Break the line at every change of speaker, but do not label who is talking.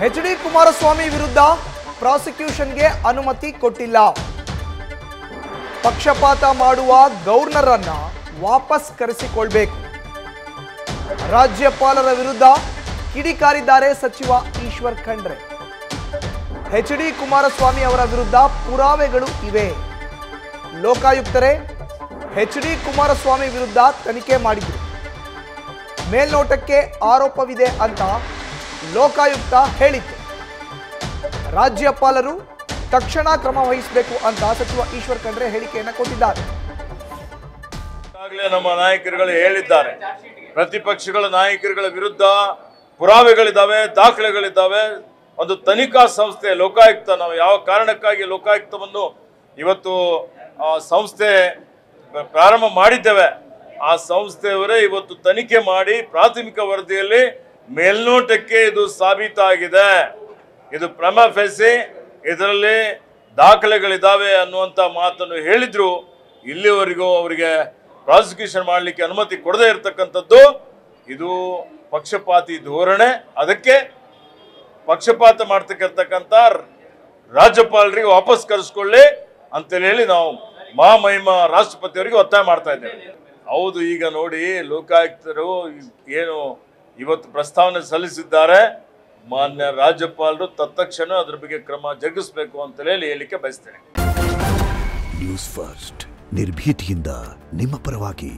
H D. Kumaraswamy ವಿರುದ್ಧ ಪ್ರಾಸಿಕ್ಯೂಷನ್ಗೆ ಅನುಮತಿ ಕೊಟ್ಟಿಲ್ಲ. ಪಕ್ಷಪಾತ ಮಾಡುವ ಗವರ್ನರ್ ಅನ್ನ ವಾಪಸ್ ಕರೆಸಿಕೊಳ್ಬೇಕು. ರಾಜ್ಯಪಾಲರ ವಿರುದ್ಧ ಕಿಡಿಕಾರಿದ್ದಾರೆ ಸಚಿವ ಈಶ್ವರ್ ಖಂಡ್ರೆ. ಎಚ್.ಡಿ. ಕುಮಾರಸ್ವಾಮಿ ಅವರ ವಿರುದ್ಧ ಪುರಾವೆಗಳು ಇವೆ. ಲೋಕಾಯುಕ್ತರೇ ಎಚ್.ಡಿ. ಕುಮಾರಸ್ವಾಮಿ ವಿರುದ್ಧ ತನಿಖೆ ಮಾಡಿದ್ರು. ಮೇಲ್ನೋಟಕ್ಕೆ ಆರೋಪವಿದೆ ಅಂತ ಲೋಕಾಯುಕ್ತ ಹೇಳಿತ್ತು. ರಾಜ್ಯಪಾಲರು ತಕ್ಷಣ ಕ್ರಮ ವಹಿಸಬೇಕು ಅಂತ ಸಚಿವ ಈಶ್ವರ್ ಖಂಡ್ರೆ ಹೇಳಿಕೆಯನ್ನು ಕೊಟ್ಟಿದ್ದಾರೆ.
ಈಗಾಗಲೇ ನಮ್ಮ ನಾಯಕರುಗಳು ಹೇಳಿದ್ದಾರೆ, ಪ್ರತಿಪಕ್ಷಗಳ ನಾಯಕರುಗಳ ವಿರುದ್ಧ ಪುರಾವೆಗಳಿದ್ದಾವೆ, ದಾಖಲೆಗಳಿದ್ದಾವೆ. ಒಂದು ತನಿಖಾ ಸಂಸ್ಥೆ ಲೋಕಾಯುಕ್ತ, ನಾವು ಯಾವ ಕಾರಣಕ್ಕಾಗಿ ಲೋಕಾಯುಕ್ತವನ್ನು ಇವತ್ತು ಸಂಸ್ಥೆ ಪ್ರಾರಂಭ ಮಾಡಿದ್ದೇವೆ, ಆ ಸಂಸ್ಥೆಯವರೇ ಇವತ್ತು ತನಿಖೆ ಮಾಡಿ ಪ್ರಾಥಮಿಕ ವರದಿಯಲ್ಲಿ ಮೇಲ್ನೋಟಕ್ಕೆ ಇದು ಸಾಬೀತಾಗಿದೆ, ಇದು ಪ್ರಮಾ ಫೇಸಿ, ಇದರಲ್ಲಿ ದಾಖಲೆಗಳಿದ್ದಾವೆ ಅನ್ನುವಂಥ ಮಾತನ್ನು ಹೇಳಿದ್ರು. ಇಲ್ಲಿವರೆಗೂ ಅವರಿಗೆ ಪ್ರಾಸಿಕ್ಯೂಷನ್ ಮಾಡಲಿಕ್ಕೆ ಅನುಮತಿ ಕೊಡದೇ ಇರತಕ್ಕಂಥದ್ದು ಇದು ಪಕ್ಷಪಾತಿ ಧೋರಣೆ. ಅದಕ್ಕೆ ಪಕ್ಷಪಾತ ಮಾಡ್ತಕ್ಕಂಥ ರಾಜ್ಯಪಾಲರಿಗೆ ವಾಪಸ್ ಕರೆಸ್ಕೊಳ್ಳಿ ಅಂತೇಳಿ ಹೇಳಿ ನಾವು ಮಹಾಮಹಿಮ ರಾಷ್ಟ್ರಪತಿಯವರಿಗೆ ಒತ್ತಾಯ ಮಾಡ್ತಾ ಇದ್ದೇವೆ. ಹೌದು, ಈಗ ನೋಡಿ ಲೋಕಾಯುಕ್ತರು ಏನು ಇವತ್ತು ಪ್ರಸ್ತಾವನೆ ಸಲ್ಲಿಸಿದ್ದಾರೆ, ಮಾನ್ಯ ರಾಜ್ಯಪಾಲರು ತತ್ಕ್ಷಣ ಅದ್ರ ಬಗ್ಗೆ ಕ್ರಮ ಜರುಗಿಸಬೇಕು ಅಂತ ಹೇಳಿಕ್ಕೆ ಬಯಸ್ತೇನೆ.
ನ್ಯೂಸ್ ಫಸ್ಟ್ ನಿರ್ಭೀತಿಯಿಂದ ನಿಮ್ಮ ಪರವಾಗಿ.